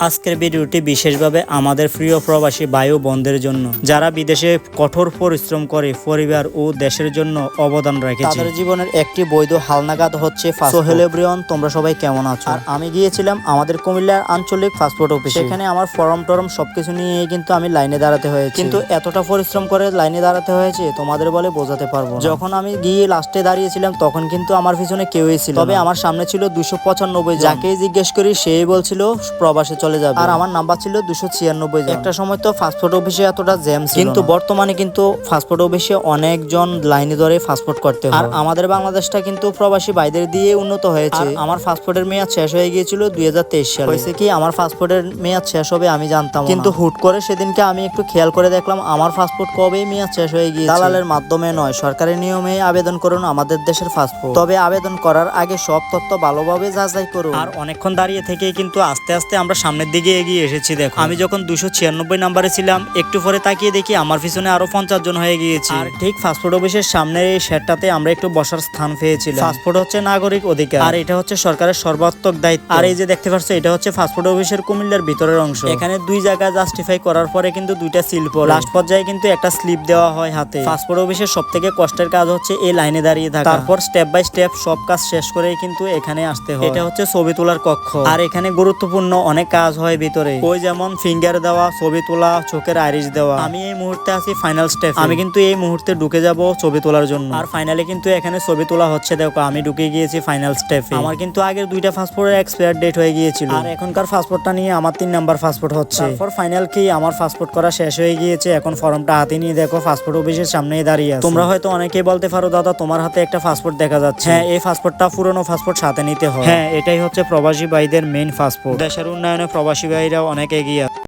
আজকের ভিডিওটি বিশেষভাবে আমাদের প্রিয় প্রবাসী ভাই ও বোনদের জন্য, যারা বিদেশে কঠোর পরিশ্রম করে পরিবার ও দেশের জন্য অবদান রেখেছে। তাদের জীবনের একটি বৈধ হালনাগাদ হচ্ছে সোহেল এভরিওয়ান। তোমরা সবাই কেমন আছো? আর আমি গিয়েছিলাম আমাদের কুমিল্লার আঞ্চলিক পাসপোর্ট অফিসে। সেখানে আমার ফর্ম টরম সবকিছু নিয়ে কিন্তু আমি লাইনে দাঁড়াতে হয়েছে, কিন্তু এতটা পরিশ্রম করে লাইনে দাঁড়াতে হয়েছে তোমাদের বলে বোঝাতে পারবো না। যখন আমি গিয়ে লাস্টে দাঁড়িয়েছিলাম তখন কিন্তু আমার পিছনে কেউই ছিল, তবে আমার সামনে ছিল 295 জন। যাকে জিজ্ঞেস করি সেই বলছিল প্রবাসে চলে যাবে, আর আমার নাম্বার ছিল 296 জন। একটা সময় তো পাসপোর্ট অফিসে এতটা জ্যাম ছিল, কিন্তু বর্তমানে কিন্তু পাসপোর্ট অফিসে অনেকজন লাইনে ধরে পাসপোর্ট করতে হয়। আর আমাদের বাংলাদেশটা কিন্তু প্রবাসী ভাইদের দিয়ে উন্নত হয়েছে। আমার পাসপোর্টের মেয়াদ শেষ হয়ে গিয়েছিল 2023 সালে। হয়েছে কি, আমার পাসপোর্টের মেয়াদ শেষ হবে আমি জানতাম, কিন্তু হুট করে সেদিনকে আমি একটু খেয়াল করে দেখলাম আমার পাসপোর্ট কবে মেয়াদ শেষ হয়ে গিয়েছে। দালালের মাধ্যমে নয়, সরকারি নিয়মে আবেদন করুন আমাদের দেশের পাসপোর্ট। তবে আবেদন করার আগে সব তথ্য ভালোভাবে যাচাই করুন। আর অনেকক্ষণ দাঁড়িয়ে থেকে কিন্তু আস্তে আস্তে আমরা সামনের দিকে এগিয়ে এসেছি। দেখো, আমি যখন 296 নাম্বারে ছিলাম, একটু পরে তাকিয়ে দেখি আমার পিছনে আরো 50 জন হয়ে গিয়েছে। আর ঠিক পাসপোর্ট অফিসের সামনের এই শেডটাতে আমরা একটু বসার স্থান পেয়েছিলাম। পাসপোর্ট হচ্ছে নাগরিক অধিকার, আর এটা হচ্ছে সরকারের সর্বাত্মক দায়িত্ব। আর এই যে দেখতে পাচ্ছ, এটা হচ্ছে পাসপোর্ট অফিসের কুমিল্লার ভিতরের অংশ। এখানে দুই জায়গায় জাস্টিফাই করার পরে কিন্তু দুইটা সিল পড়ে, লাস্ট পর্যায়ে কিন্তু একটা স্লিপ দেওয়া হয় হাতে। পাসপোর্ট অফিসের সব থেকে কষ্টের কাজ হচ্ছে এই লাইনে দাঁড়িয়ে থাকা, তারপর স্টেপ বাই স্টেপ সব কাজ শেষ করে কিন্তু এখানে আসতে হয়। এটা হচ্ছে ছবি তোলার কক্ষ, আর এখানে গুরুত্বপূর্ণ অনেক কাজ হয় ভিতরে। ওই যেমন ফিঙ্গার দেওয়া, ছবি তোলা, চোখের আইরিশ দেওয়া। আমি এই মুহূর্তে আছি ফাইনাল স্টেপ। আমি কিন্তু এই মুহূর্তে ঢুকে যাব ছবি তোলার জন্য, আর ফাইনালি কিন্তু এখানে ছবি তোলা হচ্ছে। দেখো, আমি ঢুকে গিয়েছি ফাইনাল স্টেপে। আমার কিন্তু আগের দুইটা পাসপোর্টের এক্সপায়ার ডেট হয়ে গিয়েছিল, আর এখনকার পাসপোর্টটা নিয়ে আমার 3 নাম্বার পাসপোর্ট হচ্ছে। তারপর ফাইনাল কি, আমার পাসপোর্ট করা শেষ হয়ে গিয়েছে। এখন ফর্মটা হাতে নিয়ে দেখো পাসপোর্ট অফিসের সামনেই দাঁড়িয়ে আছে। তোমরা হয়তো অনেকেই বলতে পারো, দাদা তোমার হাতে একটা পাসপোর্ট দেখা যাচ্ছে। হ্যাঁ, এই পাসপোর্টটা পুরনো পাসপোর্ট সাথে নিতে হয়। হ্যাঁ, এটাই হচ্ছে প্রবাসী ভাইদের মেইন পাসপোর্ট। দেশের উন্নয়নে প্রবাসী ভাইরা অনেক এগিয়ে।